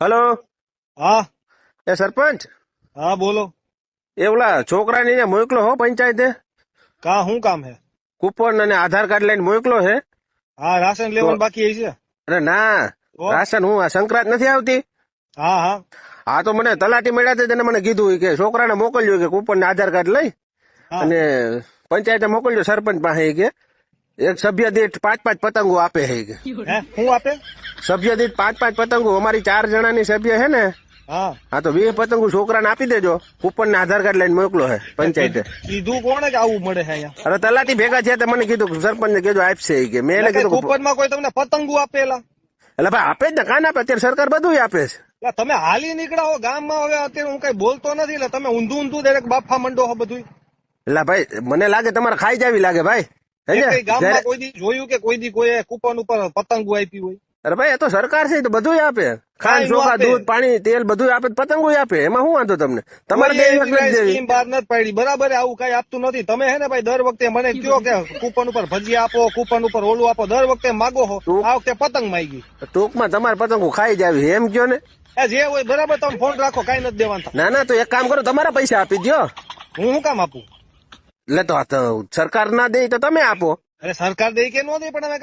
Hello, હા એ સરપંચ હા બોલો. એ ઓલા છોકરાને અહીંયા મોકલો હો પંચાયતે. કા શું કામ હે? કૂપન અને આધાર કાર્ડ લઈને મોકલો હે. હા રાશન લેવાનું બાકી છે. અરે ના, તો? રાશન હું આ સંક્રાંત નથી આવતી. હા હા હા તો મને તલાટી મળ્યા છે તેને મને કીધું કે છોકરાને મોકલજો કે કૂપન ને આધાર કાર્ડ લઈ હા અને પંચાયતે મોકલજો સરપંચ પાસે ઈ કે એક સભ્ય દીઠ 5-5 પતંગો આપે છે ઈ કે. હે શું આપે? સભ્ય દીઠ 5-5 પતંગો, અમારી 4 જણાની સભ્ય છે ને. હા હા તો 20 પતંગો છોકરાને આપી દેજો. કૂપન ને આધાર કાર્ડ લઈને મોકલો હે પંચાયતે. કીધું કોણે કે આવું મળે છે અહીંયા? અરે તલાટી ભેગા થયા તે મને કીધું સરપંચ ને કીધું આપશે ઈ કે. મેં એને કીધું કૂપન માં કોઈ તમને પતંગો આપેલા? એટલે ભાઈ આપે જ ને, કાન આપે, અત્યારે સરકાર બધું આપે છે. એટલે તમે હાલી નીકળ્યા હો ગામમાં, હવે અત્યારે હું કઈ બોલતો નથી એટલે તમે ઊંધું દરેક બાફા મંડો હો બધું. એટલે ભાઈ મને લાગે તમારે ખાઈ જાવી લાગે ભાઈ. કઈ ગામમાં કોઈ દી જોયું કે કોઈ દી કોઈ કૂપન ઉપર પતંગો આપી હોય? અરે ભાઈ એ તો સરકાર છે, તો બધું આપે. ખાંડ કાંઈ નો ચોખા આપે. દૂધ પાણી તેલ બધું આપે, પતંગો આપે. એમાં શું વાંધો તમને? તમારે કોઈએ 2 એવી દિવસ કાંઈ દેવી. સ્કીમ બહાર નથી પાડી, બરાબર? આવું કઈ આપતું નથી. તમે હે ને ભાઈ દર વખતે મને કયો કે કૂપન ઉપર ભજીયા આપો, કૂપન ઉપર ઓલું આપો, દર વખતે માગો હો. આ વખતે પતંગ માંગી. ટૂંકમાં તમારે પતંગો ખાઈ જાવી એમ કયો ને. જે હોય બરાબર, તમે ફોન રાખો, કઈ નથી દેવાનું. ના ના, તો એક કામ કરો, તમારા પૈસા આપી દ્યો. હું શું કામ આપું? એટલે તો સરકાર ના દે તો તમે આપો. અરે સરકાર દે કે ન દે, પણ અમે